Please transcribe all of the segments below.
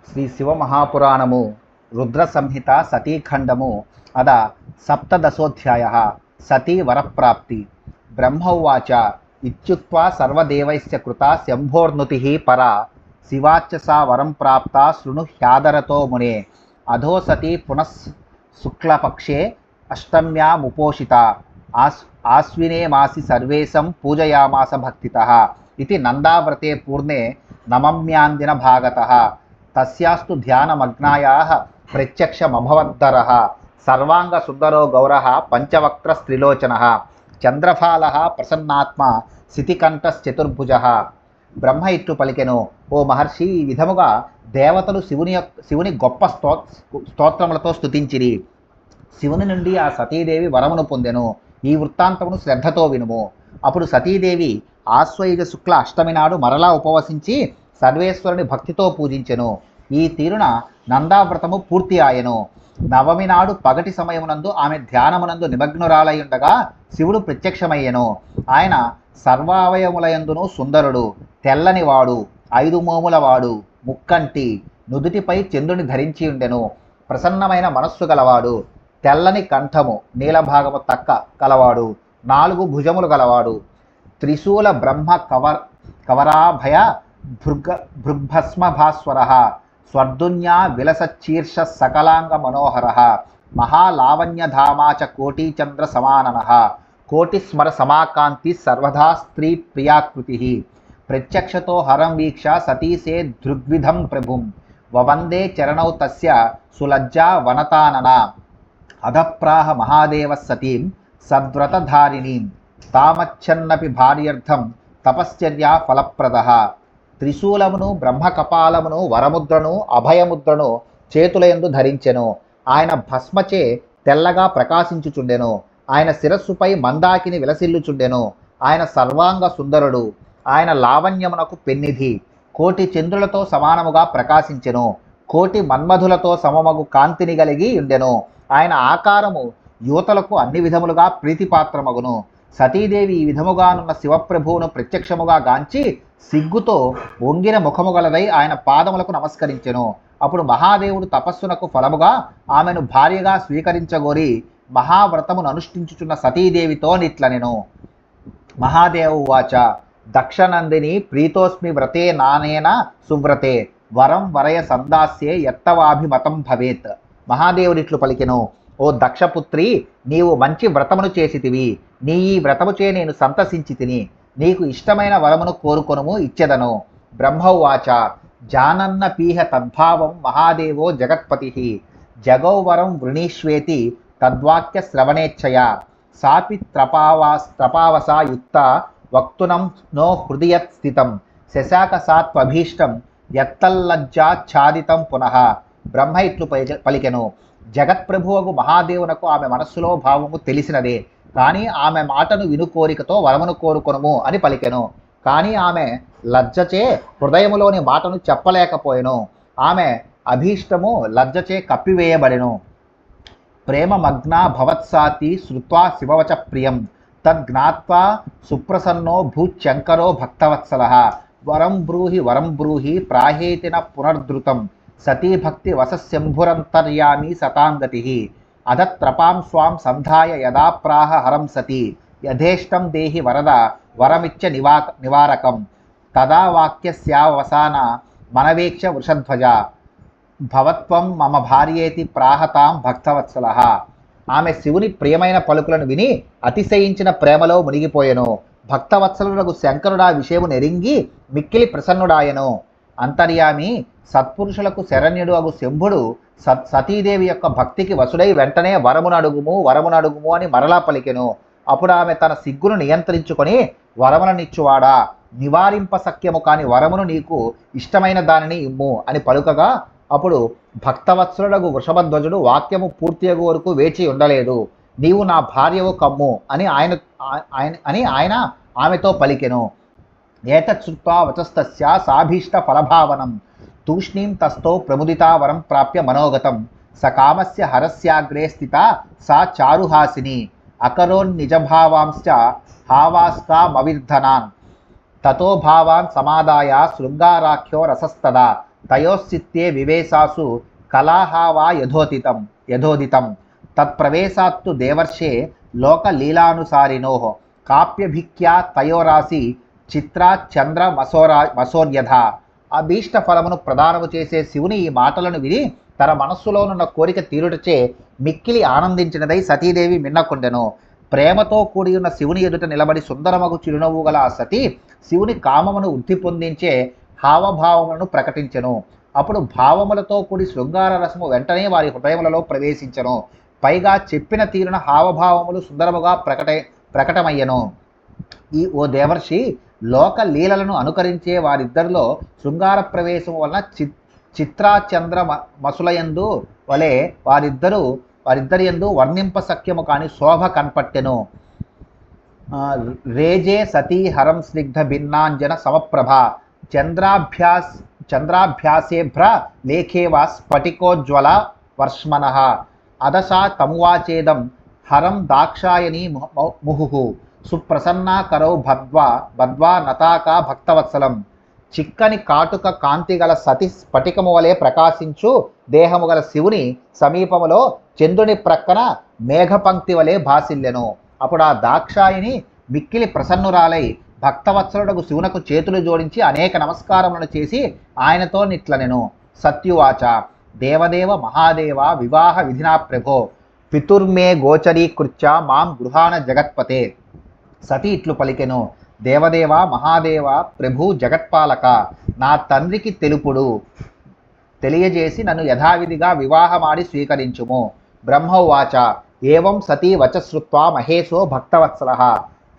శ్రీ శివమహాపురాణము రుద్ర సంహిత సతీఖండము అద సప్తదశోధ్యాయ సతీ వరప్రాప్తి. బ్రహ్మౌవాచ ఇత్యుక్త్వా సర్వదేవైశ్చ కృతా శంభోర్నుతి పరా శివాచ్చ సా వరం ప్రాప్తా శృణు హ్యాదరతో మునే అధో సతీ పునః శుక్లపక్షే అష్టమ్యాముపోషిత ఆశ్వినే మాసి సర్వేశం పూజయామాస భక్తితః ఇది నందావ్రతే పూర్ణే నమమ్యాందిన భాగతః తస్యాస్తు ధ్యానమగ్నాయాః ప్రత్యక్షమభవద్దరః సర్వాంగ సుందరో గౌరః పంచవక్త్రస్త్రిలోచనః చంద్రఫాలః ప్రసన్నాత్మ శితికంఠశ్చతుర్భుజః. బ్రహ్మ ఇట్లు పలికెను, ఓ మహర్షి, ఈ విధముగా దేవతలు శివుని గొప్ప స్తోత్రములతో స్తుతించిరి. శివుని నుండి ఆ సతీదేవి వరమును పొందెను. ఈ వృత్తాంతమును శ్రద్ధతో వినుము. అప్పుడు సతీదేవి ఆశ్వయుజ శుక్ల అష్టమి నాడు మరలా ఉపవసించి సర్వేశ్వరుని భక్తితో పూజించెను. ఈ తీరున నందావ్రతము పూర్తి ఆయెను. నవమి నాడు పగటి సమయమునందు ఆమె ధ్యానమునందు నిమగ్నురాలయుండగా శివుడు ప్రత్యక్షమయ్యెను. ఆయన సర్వావయములయందును సుందరుడు, తెల్లనివాడు, 5 మోముల వాడు, ముక్కంటి, నుదుటిపై చంద్రుని ధరించి ఉండెను. ప్రసన్నమైన మనస్సు గలవాడు, తెల్లని కంఠము, నీలభాగము తక్క కలవాడు, 4 భుజములు గలవాడు, త్రిశూల బ్రహ్మ కవరాభయ భృగ్భస్మభాస్వర స్వర్ధున్యా విలసచ్చీర్ష సకలాంగ మనోహర మహాలావణ్యధామా చ కోటీచంద్ర సమానన కోటిస్మర సమాకాంతి సర్వదా స్త్రీ ప్రియాకృతి. ప్రత్యక్షతో హరం వీక్ష సతీసే దృగ్విధం ప్రభుం వవందే చరణౌ తస్య సులజ్జా వనతానన అధప్రాహ మహాదేవ సతీం సద్వ్రతధారిణీం తామచ్చన్నపి భార్యర్థం తపశ్చర్యా ఫలప్రద. త్రిశూలమును, బ్రహ్మకపాలమును, వరముద్రను, అభయముద్రను చేతులయందు ధరించెను. ఆయన భస్మచే తెల్లగా ప్రకాశించుచుండెను. ఆయన శిరస్సుపై మందాకిని విలసిల్లుచుండెను. ఆయన సర్వాంగ సుందరుడు. ఆయన లావణ్యమునకు పెన్నిధి. కోటి చంద్రులతో సమానముగా ప్రకాశించెను. కోటి మన్మధులతో సమమగు కాంతిని కలిగి ఉండెను. ఆయన ఆకారము యువతలకు అన్ని విధములుగా ప్రీతిపాత్రమగును. సతీదేవి ఈ విధముగానున్న శివప్రభువును ప్రత్యక్షముగా గాంచి సిగ్గుతో వంగిన ముఖము గలదై ఆయన పాదములకు నమస్కరించెను. అప్పుడు మహాదేవుడు తపస్సునకు ఫలముగా ఆమెను భార్యగా స్వీకరించగోరి మహావ్రతమును అనుష్ఠించుచున్న సతీదేవితో నిట్లనెను. మహాదేవ ఉవాచ దక్షనందిని ప్రీతోస్మి వ్రతే నానేన సువ్రతే వరం వరయ సందాస్యే ఎత్తవాభిమతం భవేత్. మహాదేవుడిట్లు పలికెను, ఓ దక్షపుత్రి, నీవు మంచి వ్రతమును చేసితివి. నీ ఈ వ్రతముచే నేను సంతసించి తిని నీకు ఇష్టమైన వరమును కోరుకొనుము, ఇచ్చెదను. బ్రహ్మౌవాచ జానన్న పీహ తద్భావం మహాదేవో జగత్పతి జగౌవరం వృణీష్వేతి తద్వాక్య శ్రవణేచ్ఛయ సాపి త్రపావసా యుక్త వక్తునం నో హృదయత్ స్థితం శశాక సాత్వభీష్టం ఎత్తల్లజ్జాచ్ఛాదితం పునః. బ్రహ్మ ఇట్లు పలికెను, జగత్ప్రభువగు మహాదేవునకు ఆమె మనస్సులో భావము తెలిసినదే, కానీ ఆమె మాటను విను కోరికతో వరమును కోరుకొనుము అని పలికెను. కానీ ఆమె లజ్జచే హృదయములోని మాటను చెప్పలేకపోయెను. ఆమె అభీష్టము లజ్జచే కప్పివేయబడెను. ప్రేమమగ్నా భవత్సాతి శ్రుత్వా శివవచ ప్రియం తద్జ్ఞాత్వా సుప్రసన్నో భూచంకరో భక్తవత్సలః వరం బ్రూహి ప్రాహేతిన పునర్ధృతం సతీభక్తి వసశంభురంతర్యామి సతాంగతి అధత్రపాం స్వాం సంధాయ యదా ప్రాహ హరం సతీ యథేష్టం దేహి వరద వరమిచ్చ నివారకం తదా వాక్యస్యావసాన మనవేక్ష వృషధ్వజ భవత్వం మమ భార్యేతి ప్రాహతాం భక్తవత్సలః. ఆమె శివుని ప్రియమైన పలుకులను విని అతిశయించిన ప్రేమలో మునిగిపోయెను. భక్తవత్సలుడగు శంకరుడా విషయము నెరింగి మిక్కిలి ప్రసన్నుడాయెను. అంతర్యామి సత్పురుషులకు శరణ్యుడు అగు శంభుడు సతీదేవి యొక్క భక్తికి వసుడై వెంటనే వరమునడుగుము అని మరలా పలికెను. అప్పుడు ఆమె తన సిగ్గును నియంత్రించుకొని, వరములనిచ్చువాడా, నివారింప సఖ్యము కాని వరమును నీకు ఇష్టమైన దానిని ఇమ్ము అని పలుకగా, అప్పుడు భక్తవత్సలుడగు వృషభధ్వజుడు వాక్యము పూర్తియగు వరకు వేచి ఉండలేదు. నీవు నా భార్యవు కమ్ము అని ఆయన ఆమెతో పలికెను. ఏతచ్చుత్వా వచస్తస్య సాభీష్ట ఫలభావనం తూష్ణీం తస్థో ప్రముదితా వరం ప్రాప్య మనోగతం సకామస్య హరస్యాగ్రే స్థిత సా చారుహాసిని అకరోన్నిజభావాంశ్చ హావాస్కామవిర్ధనాన్ తతో భావాన్ సమాదాయ శృంగారాఖ్యో రసస్తదా తయోశ్చిత్తే వివేశాసు కళాహావా యథోదితం తత్ప్రవేశాత్తు దేవర్షే లోకలీలానుసారినో కాప్యభిఖ్యా తయోరాసి చిత్రా చంద్ర మసోర్యథ. అభీష్ట ఫలమును ప్రదానము చేసే శివుని ఈ మాటలను విని తన మనస్సులోనున్న కోరిక తీరుటచే మిక్కిలి ఆనందించినదై సతీదేవి మిన్నకుండెను. ప్రేమతో కూడి ఉన్న శివుని ఎదుట నిలబడి సుందరమగు చిరునవ్వు గల ఆ సతీ శివుని కామమును వృద్ధి పొందించే హావభావములను ప్రకటించెను. అప్పుడు భావములతో కూడి శృంగార రసము వెంటనే వారి హృదయములలో ప్రవేశించెను. పైగా చెప్పిన తీరున హావభావములు సుందరముగా ప్రకటమయ్యను. ఓ దేవర్షి, లోక లీలలను అనుకరించే వారిద్దరిలో శృంగార ప్రవేశం వలన చిత్రాచంద్ర మసులయందు వలె వారిద్దరి యందు వర్ణింప సఖ్యము కాని శోభ కన్పట్టెను. రేజే సతీ హరం స్నిగ్ధ భిన్నాంజన సమప్రభ చంద్రాభ్యాసేభ్ర లేఖేవా స్ఫటికోజ్వల వర్ష్మణ అదశా తమువాచేదం హరం దాక్షాయణీ ముహు సుప్రసన్నా కరౌ బద్వా నతాకా భక్తవత్సలం. చిక్కని కాటుక కాంతి గల సతి స్ఫటికము వలె ప్రకాశించు దేహము గల శివుని సమీపములో చంద్రుని ప్రక్కన మేఘపంక్తి వలె భాసిల్లెను. అప్పుడు ఆ దాక్షాయిని మిక్కిలి ప్రసన్నురాలై భక్తవత్సలుడకు శివునకు చేతులు జోడించి అనేక నమస్కారములను చేసి ఆయనతో నిట్లనెను. సత్యువాచ, దేవదేవ మహాదేవ వివాహ విధినా ప్రభో పితుర్మే గోచరీకృత్య మాం గృహాణ జగత్పతే. సతి ఇట్లు పలికెను, దేవదేవ మహాదేవ ప్రభు జగత్పాలక, నా తండ్రికి తెలియజేసి నన్ను యథావిధిగా వివాహమాడి స్వీకరించుము. బ్రహ్మోవాచ, ఏవం సతీ వచశ్రుత్వా మహేశో భక్తవత్సలః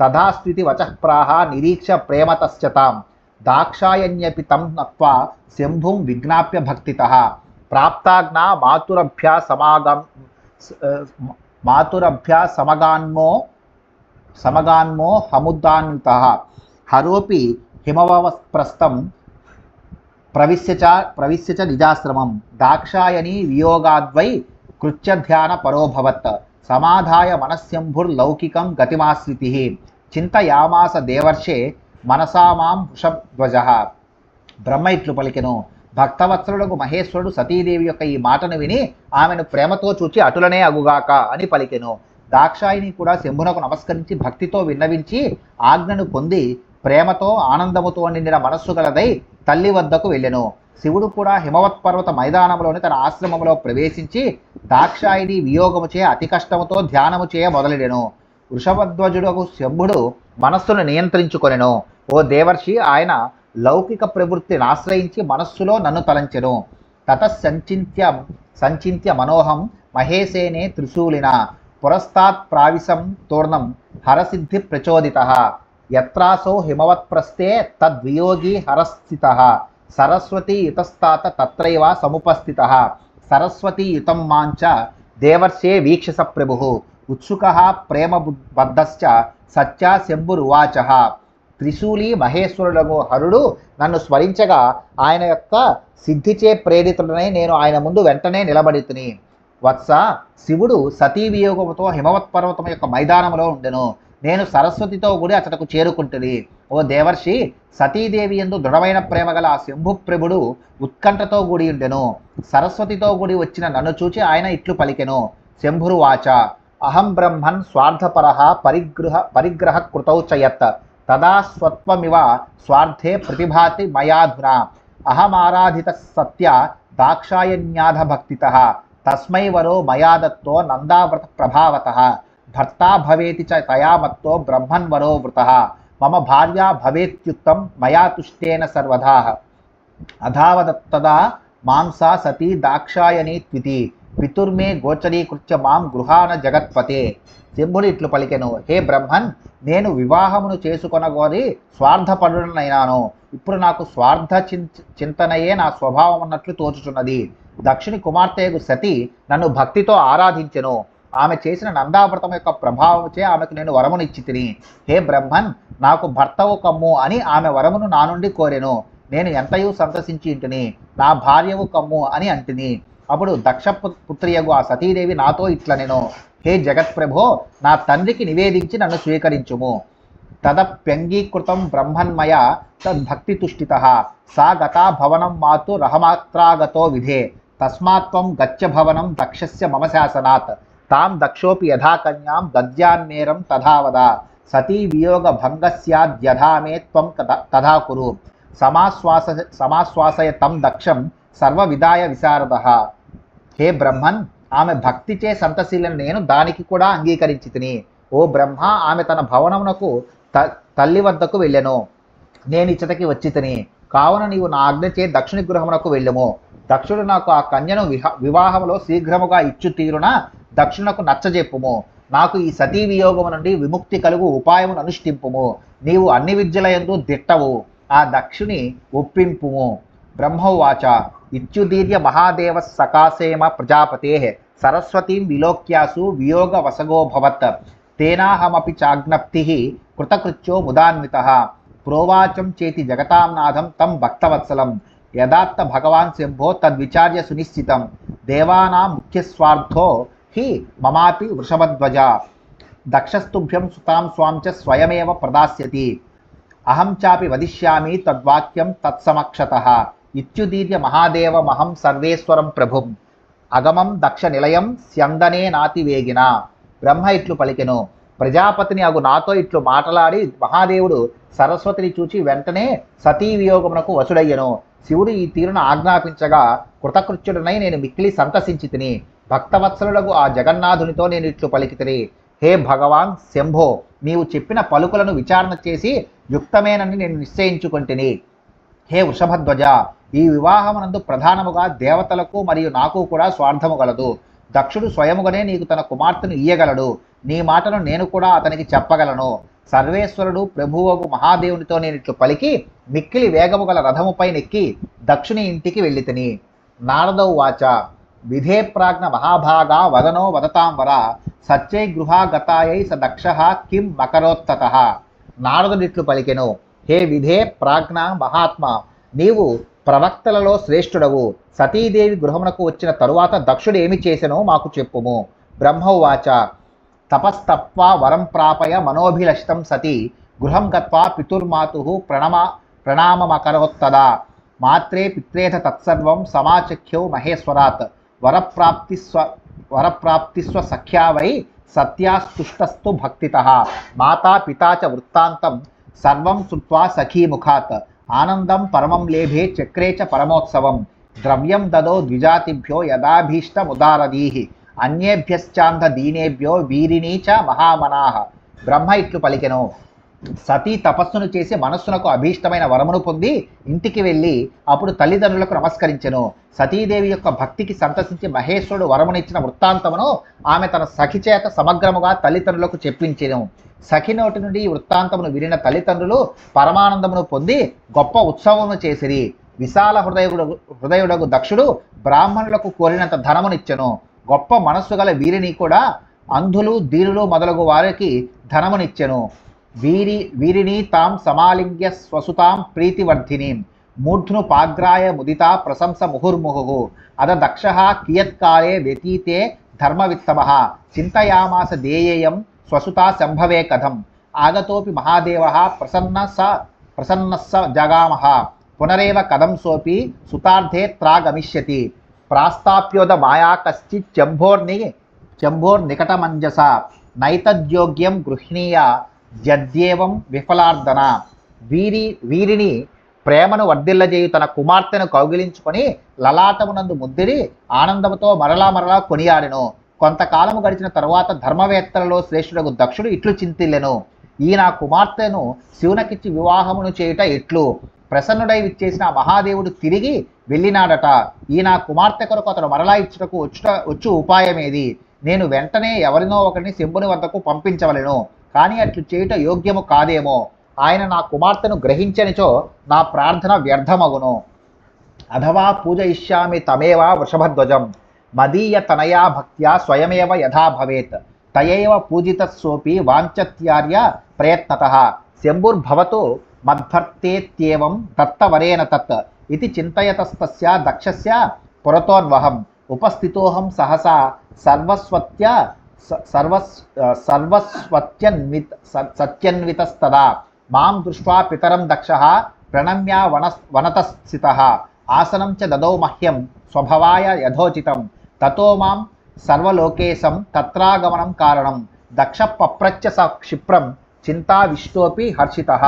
తథాస్త్వితి వచఃప్రాహ నిరీక్ష ప్రేమతశ్చతాం దాక్షాయణ్యపి తం నత్వా శంభుం విజ్ఞాప్య భక్తితః ప్రాప్తాజ్ఞా మాతురభ్యా సమగాన్మో హముద్దాన్వితః హరోపి హిమవస్ప్రస్థం ప్రవిశ్య చ నిజాశ్రమం దాక్షాయణీ వియోగాద్వై కృత్యధ్యాన పరోభవత్ సమాధాయ మనస్యంభుర్లౌకికం గతిమాశ్రితి చింతయామాస దేవర్షే మనసా మాం వృషధ్వజః. బ్రహ్మ ఇట్లు పలికెను, భక్తవత్సలుడకు మహేశ్వరుడు సతీదేవి యొక్క ఈ మాటను విని ఆమెను ప్రేమతో చూచి అటులనే అగుగాక అని పలికెను. దాక్షాయిని కూడా శంభునకు నమస్కరించి భక్తితో విన్నవించి ఆజ్ఞను పొంది ప్రేమతో ఆనందముతో నిండిన మనస్సు గలదై తల్లి వద్దకు వెళ్ళెను. శివుడు కూడా హిమవత్ పర్వత మైదానంలోని తన ఆశ్రమంలో ప్రవేశించి దాక్షాయిని వియోగముచే అతి కష్టముతో ధ్యానము చేయ మొదలెడెను. వృషభధ్వజుడు శంభుడు మనస్సును నియంత్రించుకొనెను. ఓ దేవర్షి, ఆయన లౌకిక ప్రవృత్తిని ఆశ్రయించి మనస్సులో నన్ను తలంచెను. సంచింత్య మనోహం మహేశేనే త్రిశూలిన పురస్తాత్ ప్రావిశం తోర్ణం హరసిద్ధి ప్రచోదితః యత్రాసౌ హిమవత్ప్రస్థే తద్వియోగి హరస్థితః సరస్వతీ యుతస్తాత తత్రైవ సముపస్థితః సరస్వతీ యుతం మాంచ దేవర్షే వీక్షస ప్రభుః ఉత్సుకః ప్రేమబద్ధశ్చ సత్యా శంభురువాచః. త్రిశూలి మహేశ్వరుడగు హరుడు నన్ను స్మరించగా ఆయన యొక్క సిద్ధిచే ప్రేరితుడనై నేను ఆయన ముందు వెంటనే నిలబడితిని. వత్స, శివుడు సతీ వియోగముతో హిమవత్ పర్వతం యొక్క మైదానంలో ఉండెను. నేను సరస్వతితో కూడి అతడకు చేరుకుంటుని. ఓ దేవర్షి, సతీదేవి యందు దృఢమైన ప్రేమ గల ఆ శంభుప్రభుడు ఉత్కంఠతో కూడి ఉండెను. సరస్వతితో కూడి వచ్చిన నన్ను చూచి ఆయన ఇట్లు పలికెను. శంభురువాచ, అహం బ్రహ్మన్ స్వార్థపరః పరిగ్రహ కృతౌ చ యత్ తదా స్వత్వమివ స్వార్థే ప్రతిభాతి మయాధునా అహమారాధిత సత్య దాక్షాయణ్యాధ భక్తితః తస్మై వరో మయా దత్తో నందావ్రత ప్రభావతః భర్తా భవేతి చ తయా మత్తో బ్రహ్మన్ వరో వృతః మమ భార్యా భవేత్యుక్తం మయా తుష్టేన సర్వదా అధావదత్తదా మాంసా సతీ దాక్షాయణీ త్వితి పితుర్మే గోచరీకృత్య మాం గృహాన జగత్పతే. శంభుడు ఇట్లు పలికెను, హే బ్రహ్మన్, నేను వివాహమును చేసుకొనగోరి స్వార్థపరుడనైనాను. ఇప్పుడు నాకు స్వార్థ చింతనయే నా స్వభావం అన్నట్లు తోచుచున్నది. దక్షుని కుమార్తెయగు సతి నన్ను భక్తితో ఆరాధించెను. ఆమె చేసిన నందావ్రతం యొక్క ప్రభావముచే ఆమెకు నేను వరమునిచ్చి తిని. హే బ్రహ్మన్, నాకు భర్తవు కమ్ము అని ఆమె వరమును నా నుండి కోరెను. నేను ఎంతయూ సంతసించి ఇంటిని. నా భార్యవు కమ్ము అని అంటిని. అప్పుడు దక్షపుత్రియగు ఆ సతీదేవి నాతో ఇట్లనెను, హే జగత్ప్రభో, నా తండ్రికి నివేదించి నన్ను స్వీకరించుము. తదప్యంగీకృతం బ్రహ్మన్మయ తద్భక్తితుష్టితః సా గతా భవనం మాతు రహమాత్రాగతో విధే తస్మాత్వం గచ్చ భవనం దక్షస్య మమ శాసనాత్ తాం దక్షోపి యథా కన్యాం దద్యాన్నేరం తథావద సతీ వియోగ భంగస్యాద్యథా మే త్వం తథా కురు సమాశ్వాసయ తం దక్షం సర్వవిదాయ విశారదః. హే బ్రహ్మన్, ఆమె భక్తిచే సంతశీలిన నేను దానికి కూడా అంగీకరించి తిని. ఓ బ్రహ్మ, ఆమె తన భవనమునకు తల్లి వద్దకు వెళ్ళెను, నేను ఇచ్చటకి వచ్చి తిని. కావున నీవు నా ఆజ్ఞచే దక్షుని గృహమునకు వెళ్ళము. దక్షుడు నాకు ఆ కన్యను వివాహములో శీఘ్రముగా ఇచ్చు తీరున దక్షునకు నచ్చజెప్పుము. నాకు ఈ సతీ వియోగము నుండి విముక్తి కలుగు ఉపాయమును అనుష్ఠింపుము. నీవు అన్ని విద్యలయందు దిట్టవు, ఆ దక్షుని ఒప్పింపుము. బ్రహ్మోవాచ ఇత్యుదీర్య మహాదేవ సకాసేమ ప్రజాపతే సరస్వతీం విలోక్యాసు వియోగ వసగోభవత్ తేనాహమపి చాజ్ఞప్తి కృతకృత్యో ముదాన్వితః ప్రోవాచం చేతి జగతాం నాథం తం భక్తవత్సలం యదాత్త భగవాన్ శంభో తద్విచార్య సునిశ్చితం దేవానాం ముఖ్యస్వార్థో హి మమాపి వృషభధ్వజ దక్షస్తుభ్యం సుతాం స్వాం చ స్వయమేవ ప్రదాస్యతి అహం చాపి వదిష్యామి తద్వాక్యం తత్సమక్షతః ఇత్యుదీర్య మహాదేవమహం సర్వేశ్వరం ప్రభుం అగమం దక్ష నిలయం స్యందనే నాతి వేగిన. బ్రహ్మ ఇట్లు పలికెను, ప్రజాపతిని అగు నాతో ఇట్లు మాటలాడి మహాదేవుడు సరస్వతిని చూచి వెంటనే సతీ వియోగమునకు వసుడయ్యను. శివుడు ఈ తీరును ఆజ్ఞాపించగా కృతకృత్యుడనై నేను మిక్కిలి సంతసించి తిని. భక్తవత్సలులకు ఆ జగన్నాథునితో నేను ఇట్లు పలికితిని, హే భగవాన్ శంభో, నీవు చెప్పిన పలుకులను విచారణ చేసి యుక్తమేనని నేను నిశ్చయించుకొంటిని. హే వృషభధ్వజ, ఈ వివాహమునందు ప్రధానముగా దేవతలకు మరియు నాకు కూడా స్వార్థము గలదు. దక్షుడు స్వయముగానే నీకు తన కుమార్తెను ఇయ్యగలడు. నీ మాటను నేను కూడా అతనికి చెప్పగలను. సర్వేశ్వరుడు ప్రభువుకు మహాదేవునితో నేను ఇట్లు పలికి మిక్కిలి వేగము గల రథముపై నెక్కి దక్షుని ఇంటికి వెళ్ళితిని. నారదౌ వాచ విధే ప్రాజ్ఞ మహాభాగా వదనో వదతాం వర సత్యై గృహాగతాయై స దక్షః కిం మకరోత్తతః. నారదుడిట్లు పలికెను, హే విధే ప్రాజ్ఞ మహాత్మ, నీవు ప్రవక్తలలో శ్రేష్ఠుడవు. సతీదేవి గృహమునకు వచ్చిన తరువాత దక్షుడు ఏమి చేసెనో మాకు చెప్పుము. బ్రహ్మోవాచ తపస్తప్వా వరం ప్రాపయ మనోభిలషితం సతి గృహం గత్వా పితుర్మాతు ప్రణామమకరోత్తదా మాత్రే పిత్రేథ తత్సర్వం సమాచఖ్యౌ మహేశ్వరాత్ వరప్రాప్తిస్వ సఖ్యా వై సత్యాస్తుష్టస్తు భక్తితః మాతా పితా చ వృత్తాంతం సర్వం శ్రుత్వా సఖీముఖాత్ ఆనందం పరమం లేభే చక్రే చ పరమోత్సవం ద్రవ్యం దదో ద్విజాతిభ్యో యదాభీష్టముదారదీః అన్యేభ్యశ్చాంధ దీనేభ్యో వీరిణీ చ మహామనాః. బ్రహ్మ ఇట్లు పలికెను, సతీ తపస్సును చేసి మనస్సునకు అభీష్టమైన వరమును పొంది ఇంటికి వెళ్ళి అప్పుడు తల్లిదండ్రులకు నమస్కరించెను. సతీదేవి యొక్క భక్తికి సంతసించి మహేశ్వరుడు వరమునిచ్చిన వృత్తాంతమును ఆమె తన సఖి చేత సమగ్రముగా తల్లిదండ్రులకు చెప్పించెను. సఖి నోటి నుండి ఈ వృత్తాంతమును వినిన తల్లిదండ్రులు పరమానందమును పొంది గొప్ప ఉత్సవమును చేసిరి. విశాల హృదయుడగు దక్షుడు బ్రాహ్మణులకు కోరినంత ధనమునిచ్చెను. గొప్ప మనస్సు గల వీరిని కూడా అంధులు దీనులు మొదలగు వారికి ధనమునిచ్చెను. వీరిని తాం సమాలింగ్య స్వసుతాం ప్రీతివర్ధిని మూర్ధ్ను పాగ్రాయ ముదితా ప్రశంస ముహుర్ముహు అద దక్షః కియత్కాలే వ్యతీతే ధర్మవిత్తమః చింతయామాస దేయేయం స్వసుతా సంభవే కథం ఆగతోపి మహాదేవః ప్రసన్నస్స జగామః పునరేవ కథం సోపి సుతార్థే త్రాగమిష్యతి ప్రాస్తాప్యోద మాయా కశ్చిత్ చంభోర్నికటమంజస నైతద్యోగ్యం గృహ్ణీయ జద్యేవం విఫలార్దన. వీరిని ప్రేమను వర్ధిల్లజేయు తన కుమార్తెను కౌగిలించుకొని లలాటమునందు ముద్దిరి ఆనందముతో మరలా కొనియాడెను. కొంతకాలము గడిచిన తరువాత ధర్మవేత్తలలో శ్రేష్ఠుడగు దక్షుడు ఇట్లు చింతిల్లెను, ఈ నా కుమార్తెను శివునకిచ్చి వివాహమును చేయుట ఎట్లు? ప్రసన్నుడై విచ్చేసిన మహాదేవుడు తిరిగి వెళ్ళినాడట. ఈ నా కుమార్తె కొరకు అతడు మరలా ఇచ్చుటకు వచ్చు ఉపాయమేది? నేను వెంటనే ఎవరినో ఒకరిని శంభుని వద్దకు పంపించవలెను, కానీ అట్లు చేయుట యోగ్యము కాదేమో. ఆయన నా కుమార్తెను గ్రహించనిచో నా ప్రార్థన వ్యర్థమగును. అథవా పూజయిష్యామి తమేవా వృషభధ్వజం మదీయ తనయా భక్త్యా స్వయమేవ యథా భవేత్ తయైవ పూజితస్సోపి వాంఛత్యార్య ప్రయత్నతః శంభుర్భవతు మద్భర్తేత్యేవం దత్తవరేణ తత్ ఇది చింతయతస్తస్య దక్షస్య పురతోన్వహం ఉపస్థితోహం సహసా సర్వస్వత్య సత్యన్వితస్తదా మాం దృష్ట్వా పితరం దక్షః ప్రణమ్య వనతస్థితః ఆసనం చ దదౌ మహ్యం స్వభవాయ యథోచితం తతో మాం సర్వలోకేశం తత్రాగమనం కారణం దక్ష పప్రచ్చ క్షిప్రం చింతావిష్టోపి హర్షితః.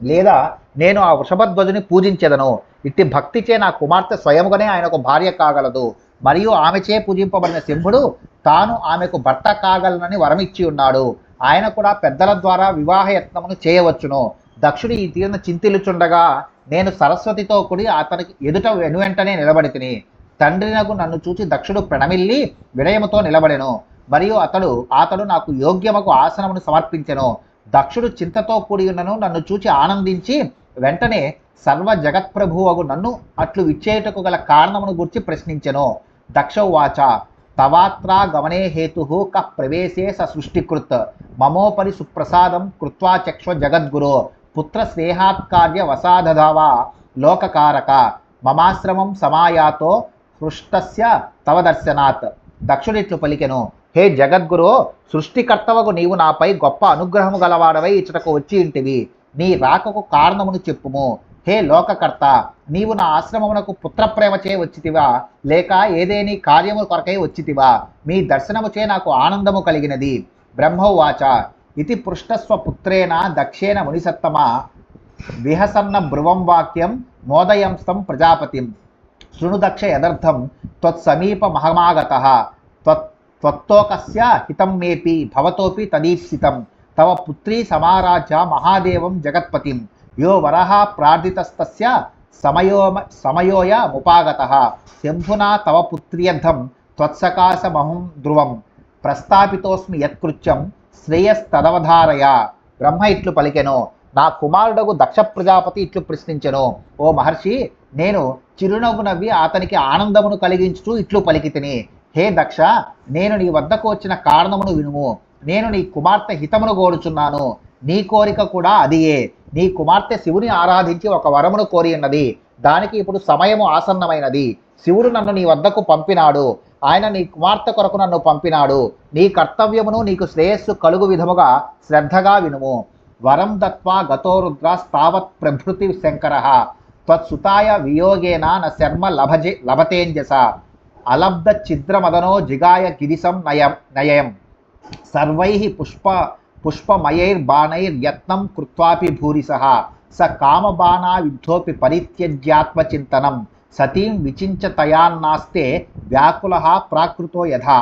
లేదా నేను ఆ వృషభధ్వజుని పూజించెదను, ఇట్టి భక్తిచే నా కుమార్తె స్వయముగానే ఆయనకు భార్య కాగలదు, మరియు ఆమెచే పూజింపబడిన శంభుడు తాను ఆమెకు భర్త కాగలనని వరమిచ్చి ఉన్నాడు. ఆయన కూడా పెద్దల ద్వారా వివాహ యత్నమును చేయవచ్చును. దక్షుడు ఈ తీరున చింతిల్లుచుండగా నేను సరస్వతితో కూడి అతనికి ఎదుట వెనువెంటనే నిలబడి తిని, తండ్రినకు నన్ను చూచి దక్షుడు ప్రణమిల్లి వినయముతో నిలబడెను, మరియు అతడు నాకు యోగ్యమకు ఆసనమును సమర్పించెను. దక్షుడు చింతతో కూడి ఉన్నను నన్ను చూచి ఆనందించి వెంటనే సర్వ జగత్ప్రభువగు నన్ను అట్లు విచ్చేయుటకు గల కారణమును గురించి ప్రశ్నించెను. దక్ష ఉవాచ తవాత్రా గమనే హేతు క ప్రవేశే స సృష్టికృత్ మమోపరి సుప్రసాదం కృత్వా చక్ష్వ జగద్గురో పుత్ర స్నేహాత్కార్య వసాదధావా లోకకారక మమాశ్రమం సమాయాతో హృష్టస్య తవ దర్శనాత్. దక్షుడిట్లు పలికెను, హే జగద్గురో, సృష్టికర్తవకు నీవు నాపై గొప్ప అనుగ్రహము గలవాడవై ఇచ్చటకు వచ్చి ఇంటివి. నీ రాకకు కారణమును చెప్పుము. హే లోకకర్త, నీవు నా ఆశ్రమమునకు పుత్రప్రేమచే వచ్చితివా, లేక ఏదేని కార్యము కొరకై వచ్చితివా? మీ దర్శనముచే నాకు ఆనందము కలిగినది. బ్రహ్మోవాచ ఇతి పృష్టస్వ పుత్రేణ దక్షేణ మునిసత్తమ విహసన్న బ్రువం వాక్యం మోదయంస్తం ప్రజాపతిం శృణు దక్ష యదర్థం త్వత్సమీప మహమాగతః త్వత్తోకస్య హితం మేపి భవతోపి తదీప్సితం తవ పుత్రీ సమారాజ్య మహాదేవం జగత్పతిం యో వరః ప్రార్థితస్తస్య సమయోయ ముపాగతః శంభునా తవ పుత్ర్యర్థం త్వత్సకాశమహం ధ్రువం ప్రస్థాపితోస్మి యత్కృత్యం శ్రేయస్తదవధారయ. బ్రహ్మ ఇట్లు పలికెను, నా కుమారుడగు దక్ష ప్రజాపతి ఇట్లు ప్రశ్నించెను, ఓ మహర్షి, నేను చిరునవ్వు నవ్వి అతనికి ఆనందమును కలిగించుతూ ఇట్లు పలికితిని, హే దక్ష, నేను నీ వద్దకు వచ్చిన కారణమును వినుము. నేను నీ కుమార్తె హితమును కోరుచున్నాను. నీ కోరిక కూడా అదియే. నీ కుమార్తె శివుని ఆరాధించి ఒక వరమును కోరి ఉన్నది. దానికి ఇప్పుడు సమయము ఆసన్నమైనది. శివుడు నన్ను నీ వద్దకు పంపినాడు. ఆయన నీ కుమార్తె కొరకు నన్ను పంపినాడు. నీ కర్తవ్యమును నీకు శ్రేయస్సు కలుగు విధముగా శ్రద్ధగా వినుము. వరం దత్వా గతో రుద్రాస్తావత్ ప్రభృతి శంకరః త్వత్సుతాయ వియోగేన న శర్మ లభతేంజస అలబ్ధ ఛిద్రమదనో జిగాయ గిరిసం నయం సర్వైః పుష్పమయైర్బాణైర్యత్నం కృత్వాపి భూరిసః స కామబాణా విద్ధోపి పరిత్యజ్యాత్మచింతనం సతీం విచించతయాన్నాస్తే వ్యాకులః ప్రాకృతో యథా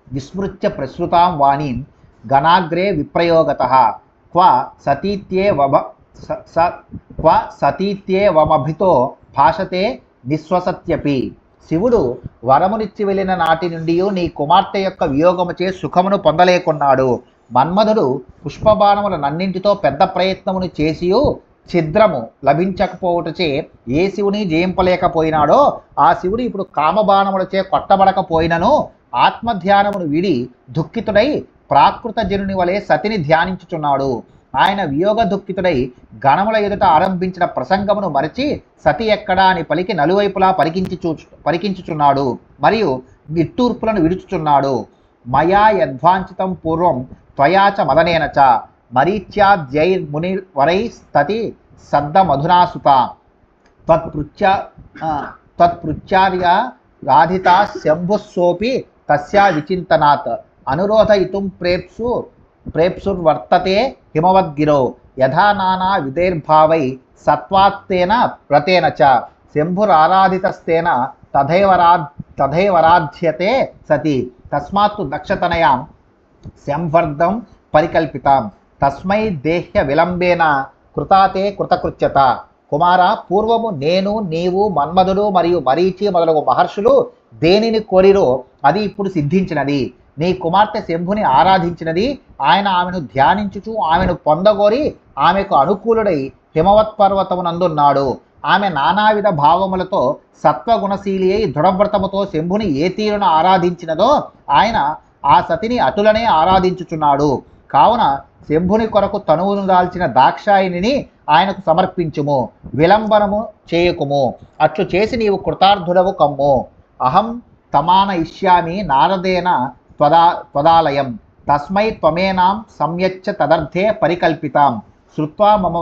విస్మృత్య ప్రసృతాం వాణీం గణాగ్రే విప్రయోగతః క్వ సతీత్యేవమభితో భాషతే నిశ్వసత్యపి. శివుడు వరమునిచ్చి వెళ్ళిన నాటి నుండి నీ కుమార్తె యొక్క వియోగముచే సుఖమును పొందలేకున్నాడు. మన్మధుడు పుష్పబాణములనన్నింటితో పెద్ద ప్రయత్నమును చేసియు ఛిద్రము లభించకపోవుటచే ఏ శివుని జయింపలేకపోయినాడో ఆ శివుడు ఇప్పుడు కామబాణములచే కొట్టబడకపోయినను ఆత్మధ్యానమును వీడి దుఃఖితుడై ప్రాకృత జనుని వలె సతిని ధ్యానించుచున్నాడు. ఆయన వియోగ దుఃఖితుడై గణముల ఎదుట ఆరంభించిన ప్రసంగమును మరచి సతి ఎక్కడా అని పలికి నలువైపులా పరికించుచున్నాడు మరియు నిట్టూర్పులను విడుచుచున్నాడు. మయా యద్వాంఛితం పూర్వం త్వయాచ మదనేనచ మరీచ్యాద్యైర్మునివరై స్తతి సద్దమధునాసుత త్వత్పృచ్చార్య రాధితా శంభుస్సోపి తస్యా విచింతనాత్ అనురోధయితుం ప్రేప్సుర్వర్తతే హిమవద్గిరో యథా నానా విధైర్భావై సత్వాత్తేన వ్రతేన చ శంభురారాధితస్తేన తథైవరాధ్యతే సతి తస్మాత్తు దక్షతనయాం శంవర్ధం పరికల్పితాం తస్మై దేహ్య విలంబేన కృతాతే కృతకృత్యత. కుమార, పూర్వము నేను, నీవు, మన్మధుడు మరియు మరీచి మొదలగు మహర్షులు దేనిని కోరిరో అది ఇప్పుడు సిద్ధించినది. నీ కుమార్తె శంభుని ఆరాధించినది. ఆయన ఆమెను ధ్యానించుచు ఆమెను పొందగోరి ఆమెకు అనుకూలుడై హిమవత్ పర్వతమునందున్నాడు. ఆమె నానావిధ భావములతో సత్వగుణశీలి అయి దృఢవ్రతముతో శంభుని ఏ తీరున ఆరాధించినదో ఆయన ఆ సతిని అటులనే ఆరాధించుచున్నాడు. కావున శంభుని కొరకు తనువును దాల్చిన దాక్షాయిని ఆయనకు సమర్పించుము. విలంబనము చేయకుము. అట్లు చేసి నీవు కృతార్థుడవు కమ్ము. అహం తమాన ఇష్యామి నారదేన త్వదాలయం తస్మై త్వమేనాం సంయచ్చ తదర్థే పరికల్పితాం శ్రుత్వా మమ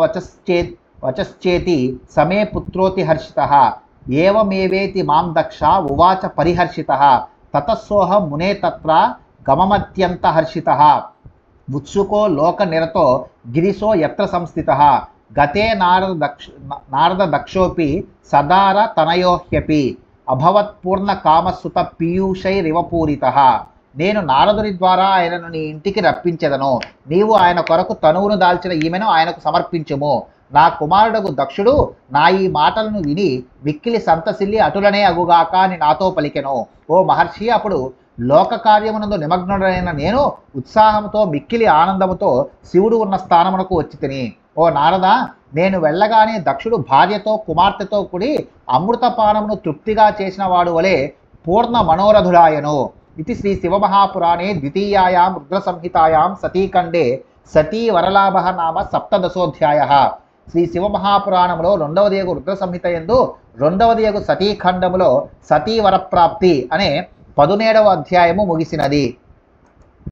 వచశ్చేతి సమే పుత్రోతి హర్షితః ఏవమేవేతి మాం దక్ష ఉవాచ పరిహర్షితః తతస్సోహం మునే తత్ర గమమత్యంత హర్షితః ఉత్సుకో లోకనిరతో గిరిశో యత్ర సంస్థితః గతే నారద దక్షోపి సదార తనయోహ్యపి అభవత్ పూర్ణ కామసుత పీయూషైరివ పూరితః. నేను నారదుని ద్వారా ఆయనను నీ ఇంటికి రప్పించెదను. నీవు ఆయన కొరకు తనువును దాల్చిన ఈమెను ఆయనకు సమర్పించుము. నా కుమారుడగు దక్షుడు నా ఈ మాటలను విని మిక్కిలి సంతసిల్లి అటులనే అగుగాక అని నాతో పలికెను. ఓ మహర్షి, అప్పుడు లోక కార్యమునందు నిమగ్నుడైన నేను ఉత్సాహంతో మిక్కిలి ఆనందముతో శివుడు ఉన్న స్థానమునకు వచ్చి తిని, ఓ నారద, నేను వెళ్ళగానే దక్షుడు భార్యతో కుమార్తెతో కూడి అమృతపానమును తృప్తిగా చేసిన వాడు వలె పూర్ణ మనోరథుడాయను. ఇది శ్రీ శివమహాపురాణే ద్వితీయాయాం రుద్రసంహితాయాం సతీఖండే సతీ వరలాభ నామ సప్తదశోధ్యాయ. శ్రీ శివమహాపురాణంలో రెండవదియగు రుద్ర సంహిత యందు రెండవదియగు సతీఖండములో సతీ వరప్రాప్తి అనే 17వ అధ్యాయము ముగిసినది.